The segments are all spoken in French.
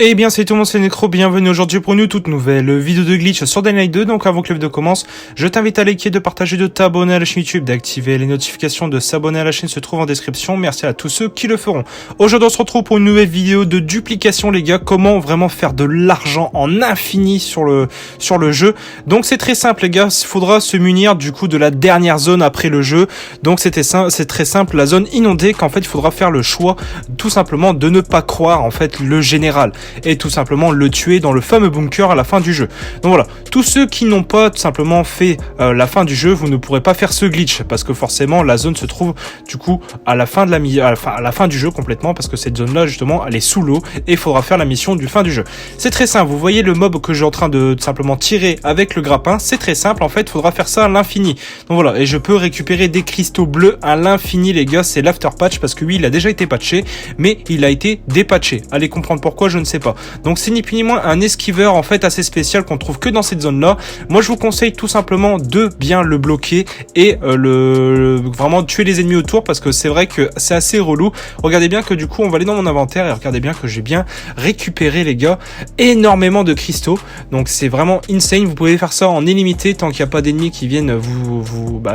Eh bien salut tout le monde, c'est Necro, bienvenue aujourd'hui pour une toute nouvelle vidéo de glitch sur Dying Light 2. Donc avant que la vidéo commence, je t'invite à liker, de partager, de t'abonner à la chaîne YouTube, d'activer les notifications, de s'abonner à la chaîne se trouve en description. Merci à tous ceux qui le feront. Aujourd'hui on se retrouve pour une nouvelle vidéo de duplication les gars, comment vraiment faire de l'argent en infini sur le jeu. Donc c'est très simple les gars, il faudra se munir du coup de la dernière zone après le jeu. Donc c'est très simple, la zone inondée qu'en fait il faudra faire le choix tout simplement de ne pas croire en fait le général. Et tout simplement le tuer dans le fameux bunker à la fin du jeu. Donc voilà, tous ceux qui n'ont pas tout simplement fait la fin du jeu, vous ne pourrez pas faire ce glitch parce que forcément la zone se trouve du coup à la fin de à la fin du jeu complètement, parce que cette zone là justement elle est sous l'eau et il faudra faire la mission du fin du jeu. C'est très simple, vous voyez le mob que j'ai en train de tout simplement tirer avec le grappin, c'est très simple en fait, il faudra faire ça à l'infini. Donc voilà, et je peux récupérer des cristaux bleus à l'infini les gars, c'est l'after patch parce que oui il a déjà été patché mais il a été dépatché. Allez comprendre pourquoi, je ne sais pas. Donc c'est ni plus ni moins un esquiveur en fait assez spécial qu'on trouve que dans cette zone là. Moi je vous conseille tout simplement de bien le bloquer et vraiment tuer les ennemis autour, parce que c'est vrai que c'est assez relou. Regardez bien que du coup on va aller dans mon inventaire et regardez bien que j'ai bien récupéré les gars énormément de cristaux. Donc c'est vraiment insane, vous pouvez faire ça en illimité tant qu'il n'y a pas d'ennemis qui viennent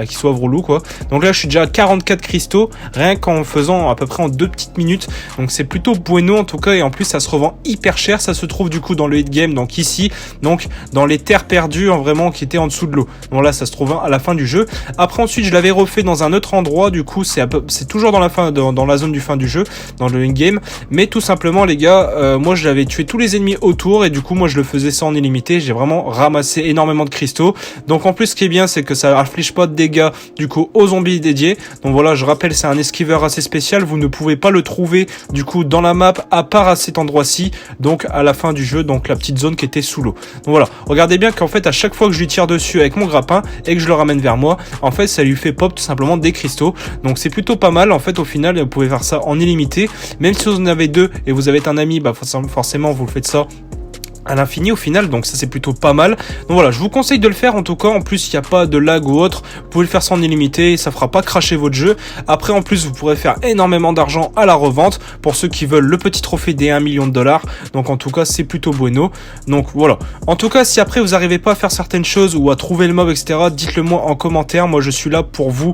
qui soient relous quoi. Donc là je suis déjà à 44 cristaux rien qu'en faisant à peu près en 2 petites minutes. Donc c'est plutôt bueno en tout cas, et en plus ça se revend hyper cher. Ça se trouve du coup dans le hit game, donc ici, donc dans les terres perdues vraiment qui étaient en dessous de l'eau. Donc là ça se trouve à la fin du jeu. Après ensuite je l'avais refait dans un autre endroit, du coup c'est toujours dans la zone du fin du jeu, dans le hit game, mais tout simplement les gars, moi je l'avais tué tous les ennemis autour et du coup moi je le faisais ça en illimité. J'ai vraiment ramassé énormément de cristaux. Donc en plus ce qui est bien c'est que ça inflige pas de dégâts du coup aux zombies dédiés. Donc voilà, je rappelle c'est un esquiveur assez spécial, vous ne pouvez pas le trouver du coup dans la map à part à cet endroit-ci, donc à la fin du jeu, donc la petite zone qui était sous l'eau. Donc voilà, regardez bien qu'en fait à chaque fois que je lui tire dessus avec mon grappin et que je le ramène vers moi, en fait ça lui fait pop tout simplement des cristaux. Donc c'est plutôt pas mal en fait. Au final vous pouvez faire ça en illimité, même si vous en avez deux et vous avez un ami, forcément vous le faites ça à l'infini au final, donc ça c'est plutôt pas mal. Donc voilà, je vous conseille de le faire en tout cas. En plus il n'y a pas de lag ou autre, vous pouvez le faire ça en illimité et ça fera pas cracher votre jeu. Après en plus vous pourrez faire énormément d'argent à la revente pour ceux qui veulent le petit trophée des 1 million de dollars. Donc en tout cas c'est plutôt bueno. Donc voilà, en tout cas si après vous n'arrivez pas à faire certaines choses ou à trouver le mob etc, dites le moi en commentaire, moi je suis là pour vous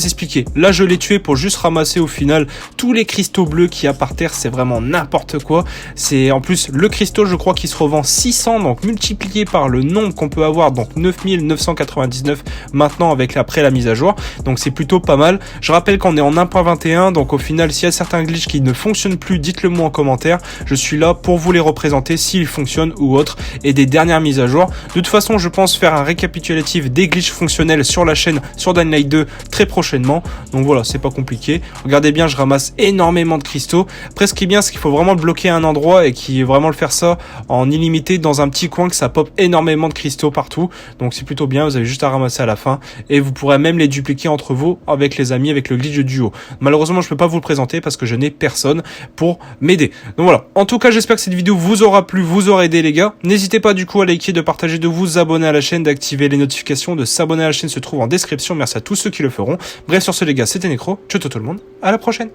expliquer. Là je l'ai tué pour juste ramasser au final tous les cristaux bleus qu'il y a par terre, c'est vraiment n'importe quoi. C'est en plus le cristaux je crois qu'il se revend 600, donc multiplié par le nombre qu'on peut avoir, donc 9999 maintenant après la mise à jour, donc c'est plutôt pas mal. Je rappelle qu'on est en 1.21, donc au final s'il y a certains glitches qui ne fonctionnent plus, dites-le moi en commentaire, je suis là pour vous les représenter s'ils fonctionnent ou autres, et des dernières mises à jour. De toute façon je pense faire un récapitulatif des glitches fonctionnels sur la chaîne sur Dying Light 2 très prochainement, donc voilà, c'est pas compliqué. Regardez bien, je ramasse énormément de cristaux. Après ce qui est bien c'est qu'il faut vraiment bloquer un endroit et qui vraiment le faire ça en illimité dans un petit coin, que ça pop énormément de cristaux partout. Donc c'est plutôt bien, vous avez juste à ramasser à la fin et vous pourrez même les dupliquer entre vous avec les amis, avec le glitch de duo. Malheureusement je peux pas vous le présenter parce que je n'ai personne pour m'aider. Donc voilà, en tout cas j'espère que cette vidéo vous aura plu, vous aura aidé les gars. N'hésitez pas du coup à liker, de partager, de vous abonner à la chaîne, d'activer les notifications, de s'abonner à la chaîne se trouve en description. Merci à tous ceux qui le feront. Bref sur ce les gars, c'était Necro, ciao tout le monde, à la prochaine.